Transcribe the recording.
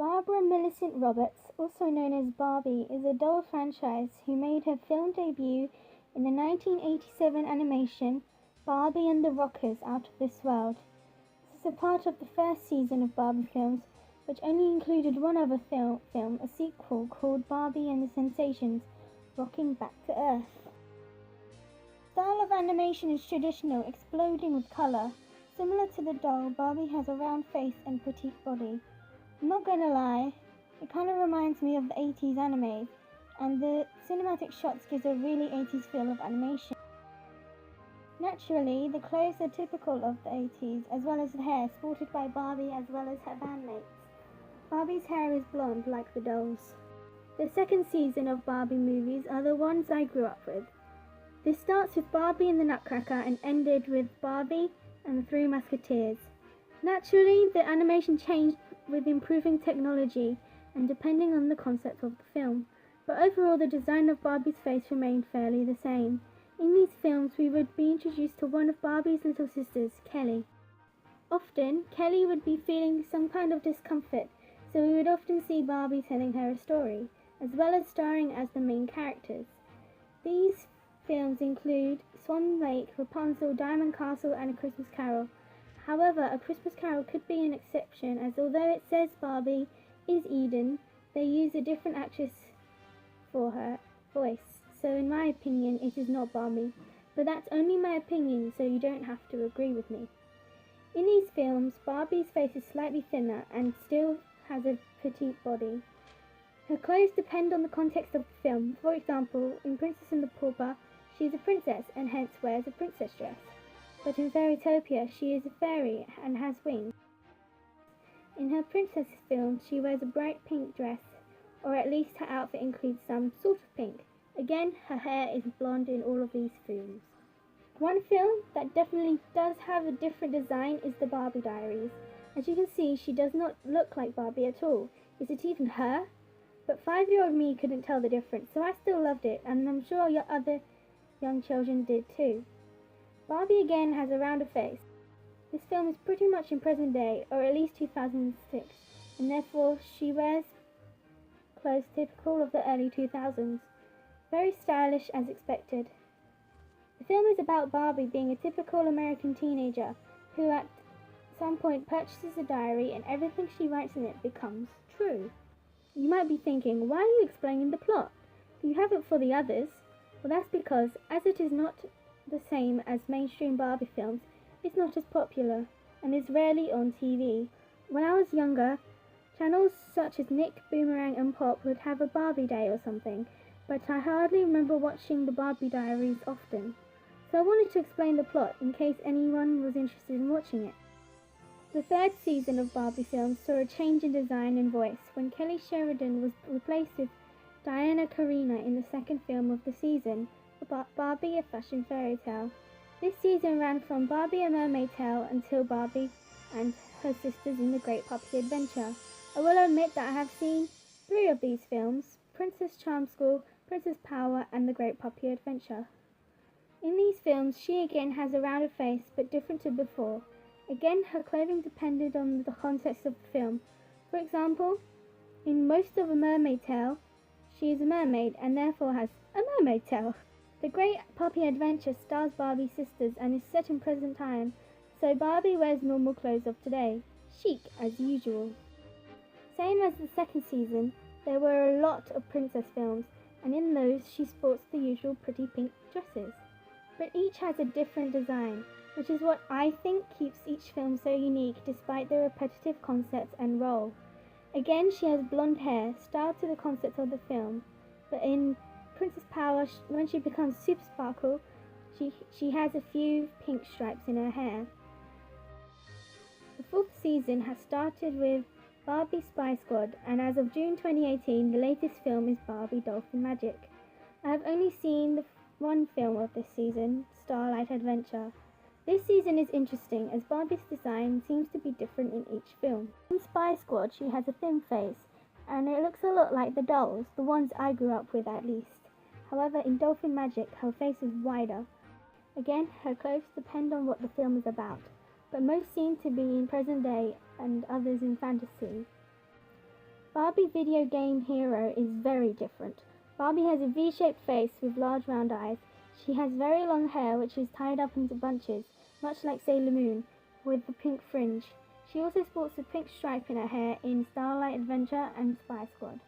Barbara Millicent Roberts, also known as Barbie, is a doll franchise who made her film debut in the 1987 animation Barbie and the Rockers Out of This World. This is a part of the first season of Barbie films, which only included one other film, a sequel called Barbie and the Sensations, Rocking Back to Earth. The style of animation is traditional, exploding with colour. Similar to the doll, Barbie has a round face and petite body. I'm not gonna lie, it kind of reminds me of the 80s anime, and the cinematic shots gives a really 80s feel of animation. Naturally, the clothes are typical of the 80s, as well as the hair sported by Barbie as well as her bandmates. Barbie's hair is blonde like the doll's. The second season of Barbie movies are the ones I grew up with. This starts with Barbie and the Nutcracker and ended with Barbie and the Three Musketeers. Naturally, the animation changed with improving technology and depending on the concept of the film, but overall the design of Barbie's face remained fairly the same. In these films we would be introduced to one of Barbie's little sisters, Kelly. Often, Kelly would be feeling some kind of discomfort, so we would often see Barbie telling her a story, as well as starring as the main characters. These films include Swan Lake, Rapunzel, Diamond Castle and A Christmas Carol. However, A Christmas Carol could be an exception, as although it says Barbie is Eden, they use a different actress for her voice. So in my opinion, it is not Barbie. But that's only my opinion, so you don't have to agree with me. In these films, Barbie's face is slightly thinner and still has a petite body. Her clothes depend on the context of the film. For example, in Princess and the Pauper, she is a princess and hence wears a princess dress. But in Fairytopia, she is a fairy and has wings. In her princess film, she wears a bright pink dress, or at least her outfit includes some sort of pink. Again, her hair is blonde in all of these films. One film that definitely does have a different design is the Barbie Diaries. As you can see, she does not look like Barbie at all. Is it even her? But 5-year-old me couldn't tell the difference, so I still loved it, and I'm sure your other young children did too. Barbie again has a rounder face. This film is pretty much in present day, or at least 2006, and therefore she wears clothes typical of the early 2000s. Very stylish as expected. The film is about Barbie being a typical American teenager who at some point purchases a diary and everything she writes in it becomes true. You might be thinking, why are you explaining the plot? Do you have it for the others? Well, that's because, as it is not the same as mainstream Barbie films, it's not as popular and is rarely on TV. When I was younger, channels such as Nick, Boomerang and Pop would have a Barbie day or something, but I hardly remember watching the Barbie Diaries often. So I wanted to explain the plot in case anyone was interested in watching it. The third season of Barbie films saw a change in design and voice when Kelly Sheridan was replaced with Diana Carina in the second film of the season, Barbie: A Fashion Fairy Tale. This season ran from Barbie: A Mermaid Tale until Barbie and her sisters in the Great Puppy Adventure. I will admit that I have seen 3 of these films: Princess Charm School, Princess Power and the Great Puppy Adventure. In these films, she again has a rounder face but different to before. Again, her clothing depended on the context of the film. For example, in most of A Mermaid Tale, she is a mermaid and therefore has a mermaid tail. The Great Puppy Adventure stars Barbie's sisters and is set in present time, so Barbie wears normal clothes of today, chic as usual. Same as the second season, there were a lot of princess films, and in those she sports the usual pretty pink dresses. But each has a different design, which is what I think keeps each film so unique despite the repetitive concepts and role. Again, she has blonde hair, styled to the concept of the film, but in Princess Power, when she becomes Super Sparkle, she has a few pink stripes in her hair. The 4th season has started with Barbie Spy Squad, and as of June 2018, the latest film is Barbie Dolphin Magic. I have only seen the one film of this season, Starlight Adventure. This season is interesting as Barbie's design seems to be different in each film. In Spy Squad, she has a thin face, and it looks a lot like the dolls, the ones I grew up with at least. However, in Dolphin Magic, her face is wider. Again, her clothes depend on what the film is about, but most seem to be in present day and others in fantasy. Barbie video game hero is very different. Barbie has a V-shaped face with large round eyes. She has very long hair which is tied up into bunches, much like Sailor Moon, with the pink fringe. She also sports a pink stripe in her hair in Starlight Adventure and Spy Squad.